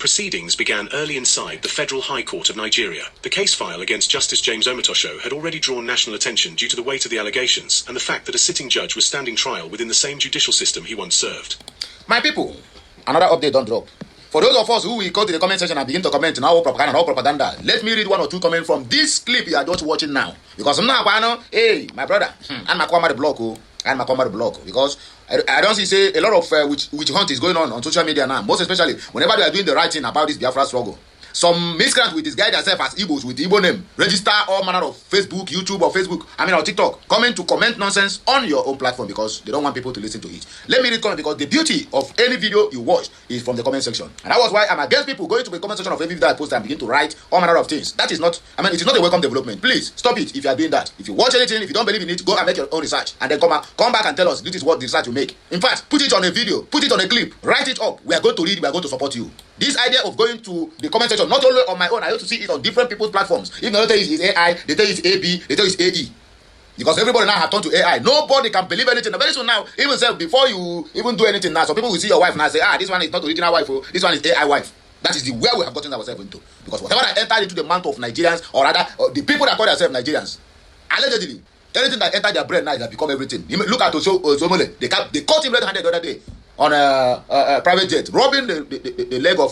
Proceedings began early inside the Federal High Court of Nigeria. The case file against Justice James Omotosho had already drawn national attention due to the weight of the allegations and the fact that a sitting judge was standing trial within the same judicial system he once served. My people, another update don't drop. For those of us who will go to the comment section and begin to comment on all propaganda, let me read one or two comments from this clip you are just watching now. Because now, hey, my brother, I'm a the block, because I don't see say a lot of witch hunt is going on social media now. Most especially whenever they are doing the right thing about this Biafra struggle. Some miscreant with this guy themselves as Igbos with the Igbo name register all manner of Facebook, YouTube or or TikTok comment nonsense on your own platform because they don't want people to listen to it. Let me read comment because the beauty of any video you watch is from the comment section. And that was why I'm against people going to the comment section of every video I post and begin to write all manner of things. That is not, it is not a welcome development. Please stop it if you are doing that. If you watch anything, if you don't believe in it, go and make your own research and then come back and tell us this is what the research you make. In fact, put it on a video, put it on a clip, write it up. We are going to read, we are going to support you. This idea of going to the comment section, not only on my own, I used to see it on different people's platforms. If they tell you it's AI, they tell you it's AB, they tell you it's AE. Because everybody now have turned to AI. Nobody can believe anything. Very soon now, even say before you even do anything now, some people will see your wife now and say, this one is not original wife, this one is AI wife. That is the way we have gotten ourselves into. Because whatever that entered into the mouth of Nigerians, or rather, the people that call themselves Nigerians, allegedly, anything that entered their brain now has become everything. Look at Osomole. They caught him red-handed the other day on a private jet, robbing the leg of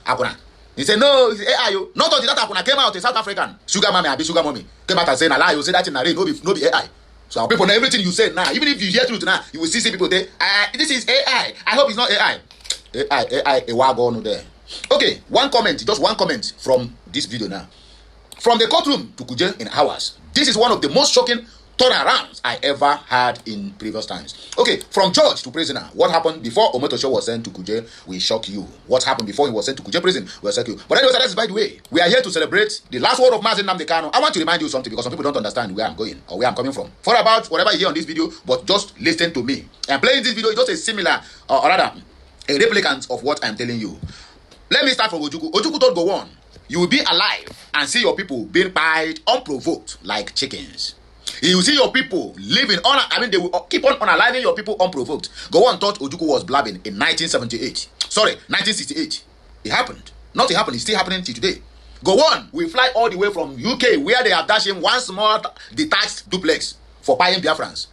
Akuna. He said, no, it's AI. Not until that Akuna came out, a South African, sugar mommy, came out and said, Allah, you say that in Nare, no be AI. So our people know everything you say now. Even if you hear truth now, you will see people say, this is AI. I hope it's not AI. AI, a wagon there. Okay, just one comment from this video now. From the courtroom to Kuje in hours. This is one of the most shocking turnarounds I ever had in previous times. Okay, from judge to prisoner. What happened before Omotosho was sent to Kuje will shock you. What happened before he was sent to Kuje prison will shock you. But anyway, that's by the way. We are here to celebrate the last word of Mazi Nnamdi Kanu. I want to remind you something because some people don't understand where I'm going or where I'm coming from. For about whatever you hear on this video, but just listen to me. I'm playing this video is just a similar, or rather, a replicant of what I'm telling you. Let me start from Ojukwu. Ojukwu don't go on. You will be alive and see your people being pied unprovoked like chickens. You see your people living on, they will keep on unaliving your people unprovoked. Gowon thought Ojukwu was blabbing in 1978. Sorry, 1968. It happened. Not it happened, it's still happening till today. Gowon will fly all the way from UK where they have dashed him one small detached duplex for buying Biafrans.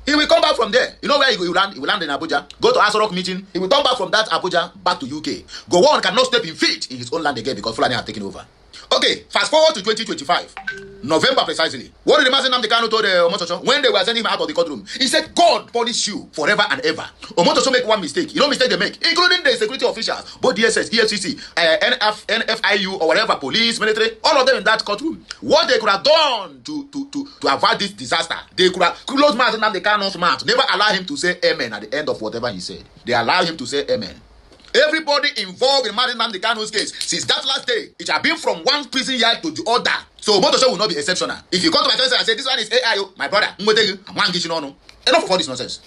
He will come back from there. You know where he will land? He will land in Abuja. Go to Asorok meeting. He will turn back from that Abuja back to UK. Gowon cannot step in feet in his own land again because Fulani have taken over. Okay, fast forward to 2025, November precisely. What did the Mazi Nnamdi Kanu told Omotosho when they were sending him out of the courtroom? He said, God punish you forever and ever. Omotosho make one mistake. You know mistake they make, including the security officials, both DSS, EFCC, NFIU or whatever, police, military, all of them in that courtroom. What they could have done to avoid this disaster, they could have closed Mazi Nnamdi Kanu's mouth, never allow him to say amen at the end of whatever he said. They allow him to say amen. Everybody involved in Mazi Nnamdi Kanu's case since that last day, it has been from one prison yard to the other. So Omotosho will not be exceptional. If you come to my friends and say this one is AI, my brother, enough of all this nonsense.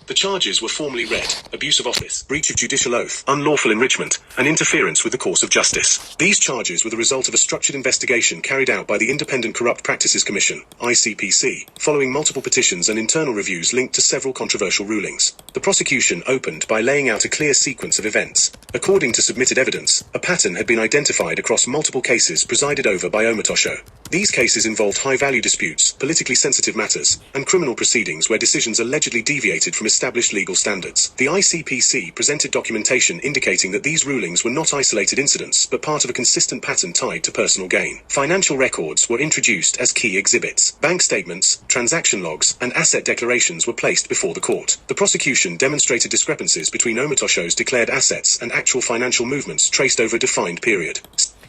The charges were formally read: abuse of office, breach of judicial oath, unlawful enrichment, and interference with the course of justice. These charges were the result of a structured investigation carried out by the Independent Corrupt Practices Commission, ICPC, following multiple petitions and internal reviews linked to several controversial rulings. The prosecution opened by laying out a clear sequence of events. According to submitted evidence, a pattern had been identified across multiple cases presided over by Omotosho. These cases involved high-value disputes, politically sensitive matters, and criminal proceedings where decisions allegedly deviated from established legal standards. The ICPC presented documentation indicating that these rulings were not isolated incidents, but part of a consistent pattern tied to personal gain. Financial records were introduced as key exhibits. Bank statements, transaction logs, and asset declarations were placed before the court. The prosecution demonstrated discrepancies between Omotosho's declared assets and actual financial movements traced over a defined period.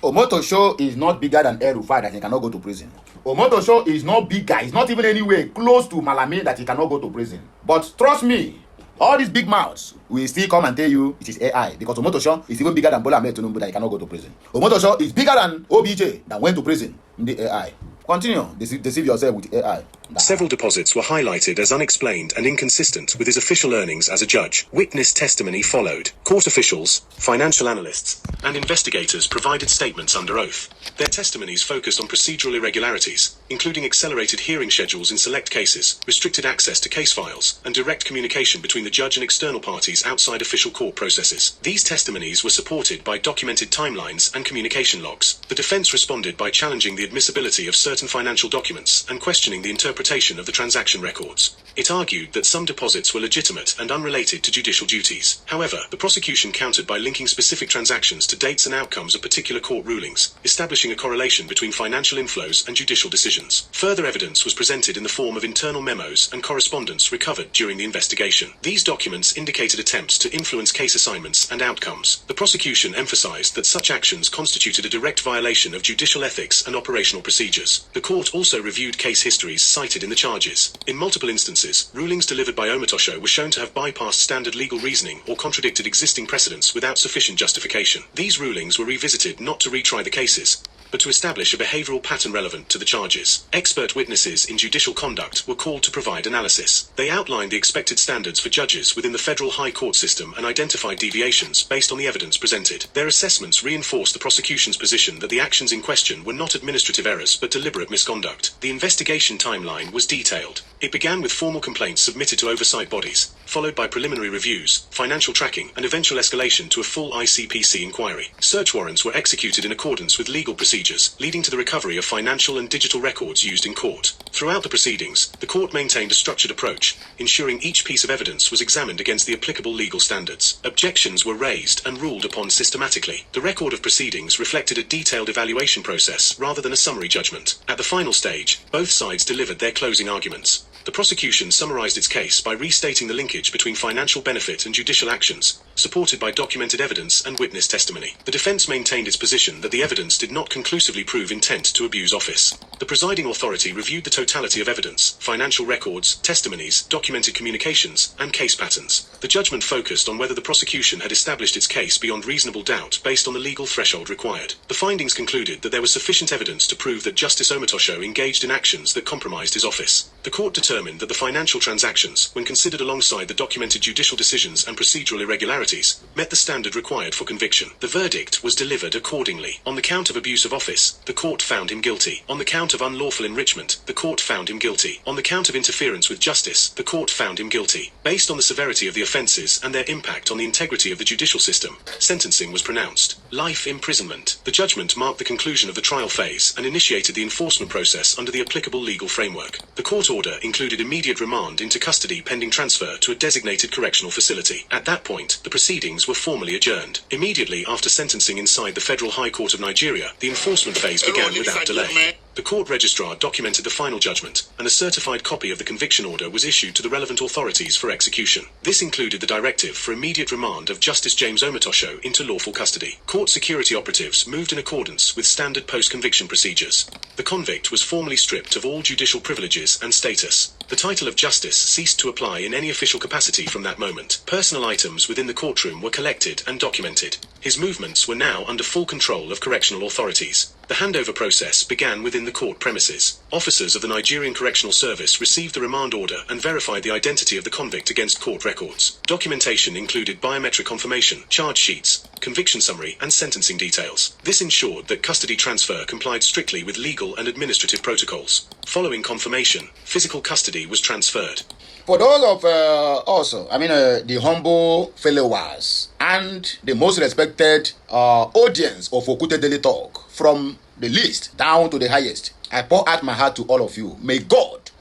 Omotosho is not bigger than El-Rufai that he cannot go to prison. Omotosho is not bigger. He's not even anywhere close to Malami that he cannot go to prison. But trust me, all these big mouths will still come and tell you it is AI. Because Omotosho is even bigger than Bola Ahmed Tinubu that he cannot go to prison. Omotosho is bigger than OBJ that went to prison in the AI. Continue. Deceive yourself with AI. Several deposits were highlighted as unexplained and inconsistent with his official earnings as a judge. Witness testimony followed. Court officials, financial analysts, and investigators provided statements under oath. Their testimonies focused on procedural irregularities, including accelerated hearing schedules in select cases, restricted access to case files, and direct communication between the judge and external parties outside official court processes. These testimonies were supported by documented timelines and communication logs. The defense responded by challenging the admissibility of certain financial documents and questioning the interpretation of the transaction records. It argued that some deposits were legitimate and unrelated to judicial duties. However, the prosecution countered by linking specific transactions to dates and outcomes of particular court rulings, establishing a correlation between financial inflows and judicial decisions. Further evidence was presented in the form of internal memos and correspondence recovered during the investigation. These documents indicated attempts to influence case assignments and outcomes. The prosecution emphasized that such actions constituted a direct violation of judicial ethics and operational procedures. The court also reviewed case histories cited in the charges. In multiple instances, rulings delivered by Omotosho were shown to have bypassed standard legal reasoning or contradicted existing precedents without sufficient justification. These rulings were revisited not to retry the cases, but to establish a behavioral pattern relevant to the charges. Expert witnesses in judicial conduct were called to provide analysis. They outlined the expected standards for judges within the federal high court system and identified deviations based on the evidence presented. Their assessments reinforced the prosecution's position that the actions in question were not administrative errors but deliberate misconduct. The investigation timeline was detailed. It began with formal complaints submitted to oversight bodies, followed by preliminary reviews, financial tracking, and eventual escalation to a full ICPC inquiry. Search warrants were executed in accordance with legal procedures, leading to the recovery of financial and digital records used in court. Throughout the proceedings, the court maintained a structured approach, ensuring each piece of evidence was examined against the applicable legal standards. Objections were raised and ruled upon systematically. The record of proceedings reflected a detailed evaluation process rather than a summary judgment. At the final stage, both sides delivered their closing arguments. The prosecution summarized its case by restating the linkage between financial benefit and judicial actions, supported by documented evidence and witness testimony. The defense maintained its position that the evidence did not conclusively prove intent to abuse office. The presiding authority reviewed the totality of evidence, financial records, testimonies, documented communications, and case patterns. The judgment focused on whether the prosecution had established its case beyond reasonable doubt based on the legal threshold required. The findings concluded that there was sufficient evidence to prove that Justice Omotosho engaged in actions that compromised his office. The court determined that the financial transactions, when considered alongside the documented judicial decisions and procedural irregularities, met the standard required for conviction. The verdict was delivered accordingly. On the count of abuse of office, the court found him guilty. On the count of unlawful enrichment, the court found him guilty. On the count of interference with justice, the court found him guilty. Based on the severity of the offences and their impact on the integrity of the judicial system, sentencing was pronounced. Life imprisonment. The judgment marked the conclusion of the trial phase and initiated the enforcement process under the applicable legal framework. The court order included immediate remand into custody pending transfer to a designated correctional facility. At that point, the proceedings were formally adjourned. Immediately after sentencing inside the Federal High Court of Nigeria, the enforcement phase began without delay. The court registrar documented the final judgment, and a certified copy of the conviction order was issued to the relevant authorities for execution. This included the directive for immediate remand of Justice James Omotosho into lawful custody. Court security operatives moved in accordance with standard post-conviction procedures. The convict was formally stripped of all judicial privileges and status. The title of justice ceased to apply in any official capacity from that moment. Personal items within the courtroom were collected and documented. His movements were now under full control of correctional authorities. The handover process began within the court premises. Officers of the Nigerian Correctional Service received the remand order and verified the identity of the convict against court records. Documentation included biometric confirmation, charge sheets, conviction summary, and sentencing details. This ensured that custody transfer complied strictly with legal and administrative protocols. Following confirmation, physical custody was transferred. For those of the humble followers and the most respected audience of Okute Daily Talk, from the least down to the highest, I pour out my heart to all of you. May God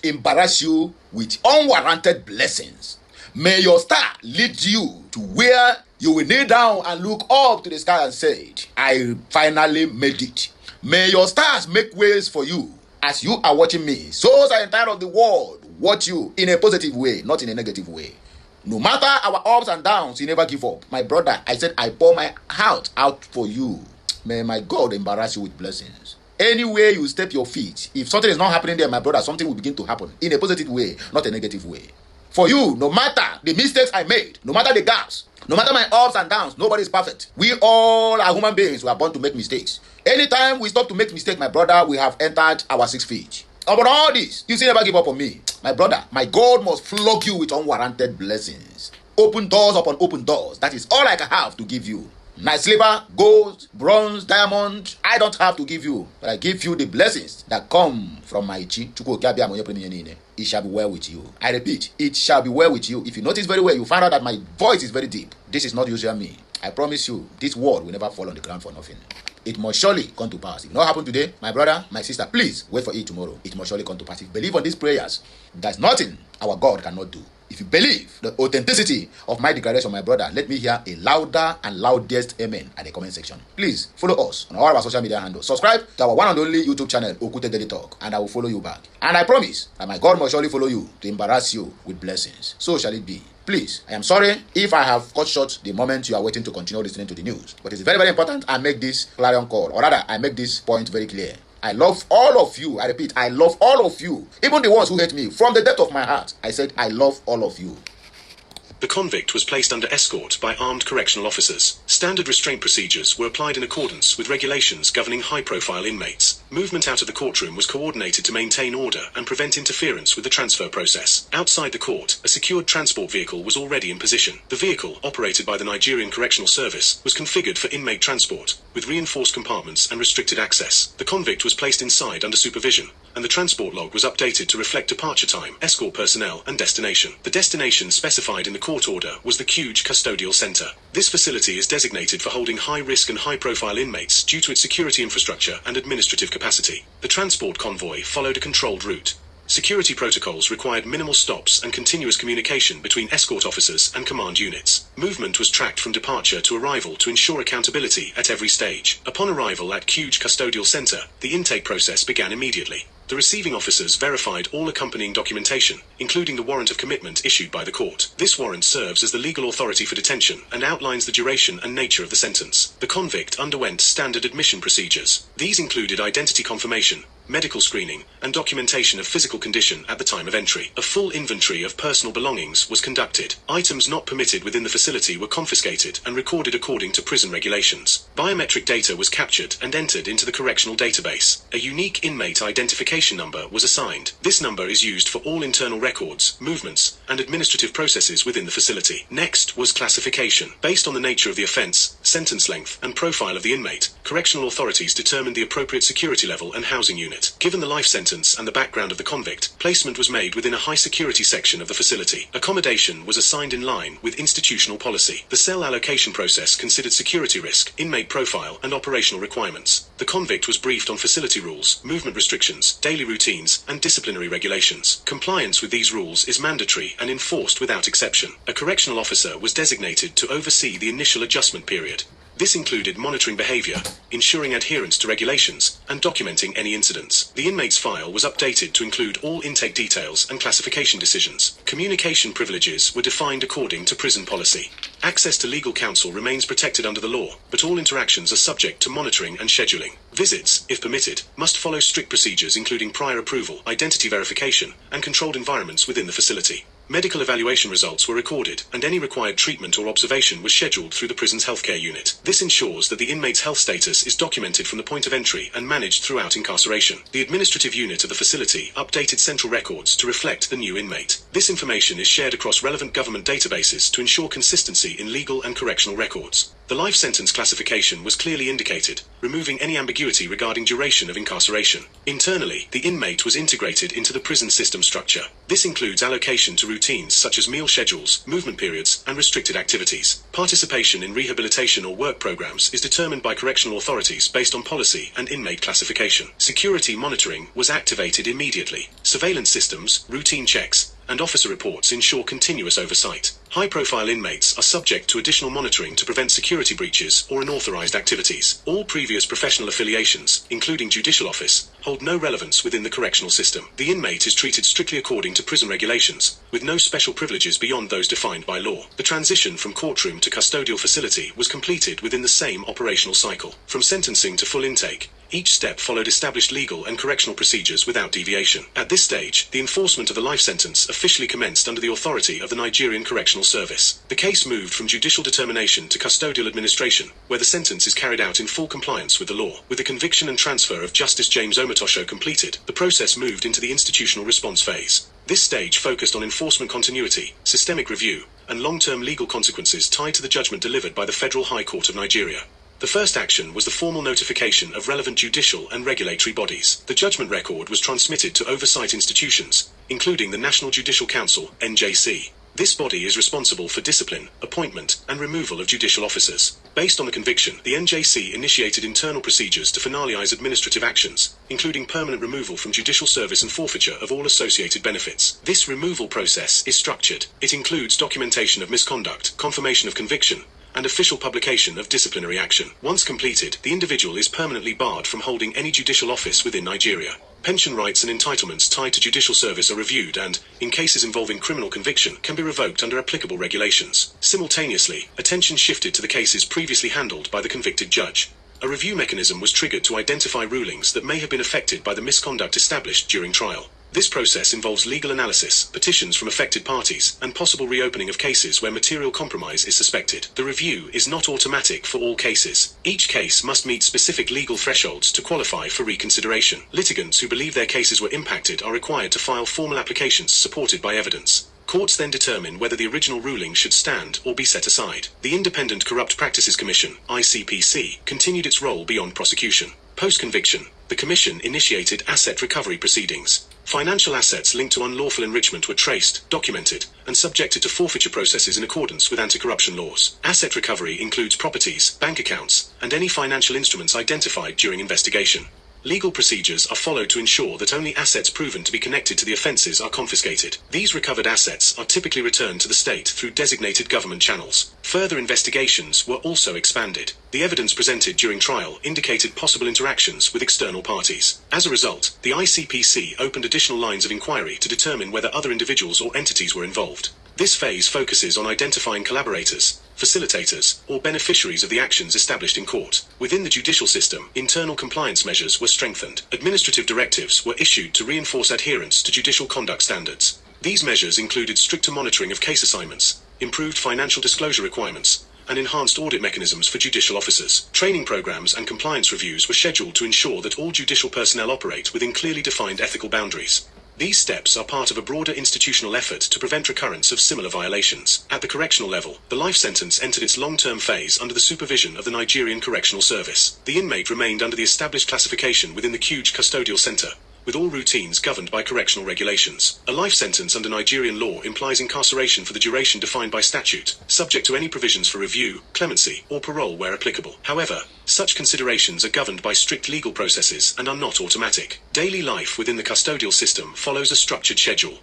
embarrass you with unwarranted blessings. May your star lead you to where you will kneel down and look up to the sky and say, I finally made it. May your stars make ways for you. As you are watching me, souls are entire of the world watch you in a positive way, not in a negative way. No matter our ups and downs, you never give up. My brother, I said I pour my heart out for you. May my God embarrass you with blessings. Anywhere you step your feet, if something is not happening there, my brother, something will begin to happen in a positive way, not a negative way. For you, no matter the mistakes I made, no matter the gaps, no matter my ups and downs, nobody is perfect. We all are human beings. We are born to make mistakes. Anytime we stop to make mistakes, my brother, we have entered our 6 feet. About all this, you still never give up on me. My brother, my God must flog you with unwarranted blessings. Open doors upon open doors. That is all I can have to give you. Nice silver, gold, bronze, diamond, I don't have to give you, but I give you the blessings that come from my chi. It shall be well with you. I repeat, it shall be well with you. If you notice very well, you find out that my voice is very deep. This is not usual me. I promise you, this word will never fall on the ground for nothing. It must surely come to pass. If it not happen today, my brother, my sister, please wait for it tomorrow. It must surely come to pass. If you believe on these prayers, there's nothing our God cannot do. If you believe the authenticity of my declaration, my brother, let me hear a louder and loudest amen at the comment section. Please follow us on all our social media handles. Subscribe to our one and only YouTube channel, Okute Daily Talk, and I will follow you back. And I promise that my God must surely follow you to embarrass you with blessings. So shall it be. Please, I am sorry if I have cut short the moment you are waiting to continue listening to the news. But it's very, very important I make this clarion call, or rather, I make this point very clear. I love all of you. I repeat, I love all of you. Even the ones who hate me from the depth of my heart. I said, I love all of you. The convict was placed under escort by armed correctional officers. Standard restraint procedures were applied in accordance with regulations governing high-profile inmates. Movement out of the courtroom was coordinated to maintain order and prevent interference with the transfer process. Outside the court, a secured transport vehicle was already in position. The vehicle, operated by the Nigerian Correctional Service, was configured for inmate transport, with reinforced compartments and restricted access. The convict was placed inside under supervision, and the transport log was updated to reflect departure time, escort personnel, and destination. The destination specified in the court order was the Kuje Custodial Center. This facility is designated for holding high-risk and high-profile inmates due to its security infrastructure and administrative capacity. The transport convoy followed a controlled route. Security protocols required minimal stops and continuous communication between escort officers and command units. Movement was tracked from departure to arrival to ensure accountability at every stage. Upon arrival at Kuje Custodial Center, the intake process began immediately. The receiving officers verified all accompanying documentation, including the warrant of commitment issued by the court. This warrant serves as the legal authority for detention and outlines the duration and nature of the sentence. The convict underwent standard admission procedures. These included identity confirmation, medical screening, and documentation of physical condition at the time of entry. A full inventory of personal belongings was conducted. Items not permitted within the facility were confiscated and recorded according to prison regulations. Biometric data was captured and entered into the correctional database. A unique inmate identification number was assigned. This number is used for all internal records, movements, and administrative processes within the facility. Next was classification. Based on the nature of the offense, sentence length, and profile of the inmate, correctional authorities determined the appropriate security level and housing unit. Given the life sentence and the background of the convict, placement was made within a high security section of the facility. Accommodation was assigned in line with institutional policy. The cell allocation process considered security risk, inmate profile, and operational requirements. The convict was briefed on facility rules, movement restrictions, daily routines, and disciplinary regulations. Compliance with these rules is mandatory and enforced without exception. A correctional officer was designated to oversee the initial adjustment period. This included monitoring behavior, ensuring adherence to regulations, and documenting any incidents. The inmate's file was updated to include all intake details and classification decisions. Communication privileges were defined according to prison policy. Access to legal counsel remains protected under the law, but all interactions are subject to monitoring and scheduling. Visits, if permitted, must follow strict procedures including prior approval, identity verification, and controlled environments within the facility. Medical evaluation results were recorded, and any required treatment or observation was scheduled through the prison's healthcare unit. This ensures that the inmate's health status is documented from the point of entry and managed throughout incarceration. The administrative unit of the facility updated central records to reflect the new inmate. This information is shared across relevant government databases to ensure consistency in legal and correctional records. The life sentence classification was clearly indicated, removing any ambiguity regarding duration of incarceration. Internally, the inmate was integrated into the prison system structure. This includes allocation to routines such as meal schedules, movement periods, and restricted activities. Participation in rehabilitation or work programs is determined by correctional authorities based on policy and inmate classification. Security monitoring was activated immediately. Surveillance systems, routine checks, and officer reports ensure continuous oversight. High-profile inmates are subject to additional monitoring to prevent security breaches or unauthorized activities. All previous professional affiliations, including judicial office, hold no relevance within the correctional system. The inmate is treated strictly according to prison regulations, with no special privileges beyond those defined by law. The transition from courtroom to custodial facility was completed within the same operational cycle. From sentencing to full intake, Each step followed established legal and correctional procedures without deviation. At this stage, the enforcement of the life sentence officially commenced under the authority of the Nigerian Correctional Service. The case moved from judicial determination to custodial administration, where the sentence is carried out in full compliance with the law. With the conviction and transfer of Justice James Omotosho completed, the process moved into the institutional response phase. This stage focused on enforcement continuity, systemic review, and long-term legal consequences tied to the judgment delivered by the Federal High Court of Nigeria. The first action was the formal notification of relevant judicial and regulatory bodies. The judgment record was transmitted to oversight institutions, including the National Judicial Council, NJC. This body is responsible for discipline, appointment, and removal of judicial officers. Based on the conviction, the NJC initiated internal procedures to finalize administrative actions, including permanent removal from judicial service and forfeiture of all associated benefits. This removal process is structured. It includes documentation of misconduct, confirmation of conviction, and official publication of disciplinary action. Once completed, the individual is permanently barred from holding any judicial office within Nigeria. Pension rights and entitlements tied to judicial service are reviewed and, in cases involving criminal conviction, can be revoked under applicable regulations. Simultaneously, attention shifted to the cases previously handled by the convicted judge. A review mechanism was triggered to identify rulings that may have been affected by the misconduct established during trial. This process involves legal analysis, petitions from affected parties, and possible reopening of cases where material compromise is suspected. The review is not automatic for all cases. Each case must meet specific legal thresholds to qualify for reconsideration. Litigants who believe their cases were impacted are required to file formal applications supported by evidence. Courts then determine whether the original ruling should stand or be set aside. The Independent Corrupt Practices Commission, ICPC, continued its role beyond prosecution. Post-conviction, the Commission initiated asset recovery proceedings. Financial assets linked to unlawful enrichment were traced, documented, and subjected to forfeiture processes in accordance with anti-corruption laws. Asset recovery includes properties, bank accounts, and any financial instruments identified during investigation. Legal procedures are followed to ensure that only assets proven to be connected to the offences are confiscated. These recovered assets are typically returned to the state through designated government channels. Further investigations were also expanded. The evidence presented during trial indicated possible interactions with external parties. As a result, the ICPC opened additional lines of inquiry to determine whether other individuals or entities were involved. This phase focuses on identifying collaborators, facilitators, or beneficiaries of the actions established in court. Within the judicial system, internal compliance measures were strengthened. Administrative directives were issued to reinforce adherence to judicial conduct standards. These measures included stricter monitoring of case assignments, improved financial disclosure requirements, and enhanced audit mechanisms for judicial officers. Training programs and compliance reviews were scheduled to ensure that all judicial personnel operate within clearly defined ethical boundaries. These steps are part of a broader institutional effort to prevent recurrence of similar violations. At the correctional level, the life sentence entered its long-term phase under the supervision of the Nigerian Correctional Service. The inmate remained under the established classification within the Kuje Custodial Center, with all routines governed by correctional regulations. A life sentence under Nigerian law implies incarceration for the duration defined by statute, subject to any provisions for review, clemency, or parole where applicable. However, such considerations are governed by strict legal processes and are not automatic. Daily life within the custodial system follows a structured schedule.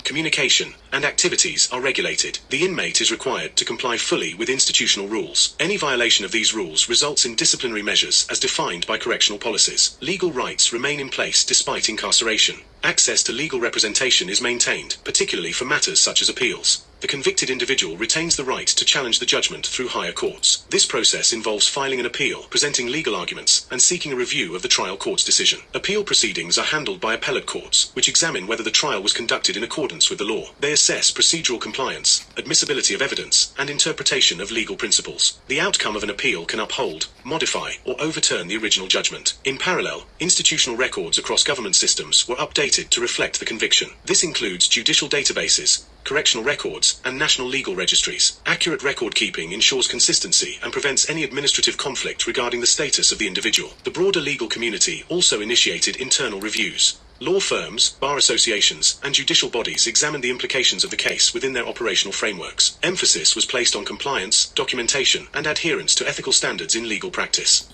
Communication, and activities are regulated. The inmate is required to comply fully with institutional rules. Any violation of these rules results in disciplinary measures as defined by correctional policies. Legal rights remain in place despite incarceration. Access to legal representation is maintained, particularly for matters such as appeals. The convicted individual retains the right to challenge the judgment through higher courts. This process involves filing an appeal, presenting legal arguments, and seeking a review of the trial court's decision. Appeal proceedings are handled by appellate courts, which examine whether the trial was conducted in accordance with the law. They assess procedural compliance, admissibility of evidence, and interpretation of legal principles. The outcome of an appeal can uphold, modify, or overturn the original judgment. In parallel, institutional records across government systems were updated to reflect the conviction. This includes judicial databases, correctional records, and national legal registries. Accurate record keeping ensures consistency and prevents any administrative conflict regarding the status of the individual. The broader legal community also initiated internal reviews. Law firms, bar associations, and judicial bodies examined the implications of the case within their operational frameworks. Emphasis was placed on compliance, documentation, and adherence to ethical standards in legal practice.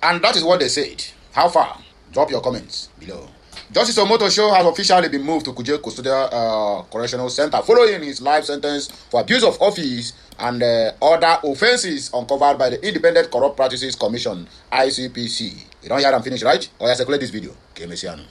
And that is what they said. How far? Drop your comments below. Justice Omotosho has officially been moved to Kuje Custodial Correctional Center following his life sentence for abuse of office and other offences uncovered by the Independent Corrupt Practices Commission, ICPC. You don't hear them finish, right? Or you circulate this video. Okay, Messiano.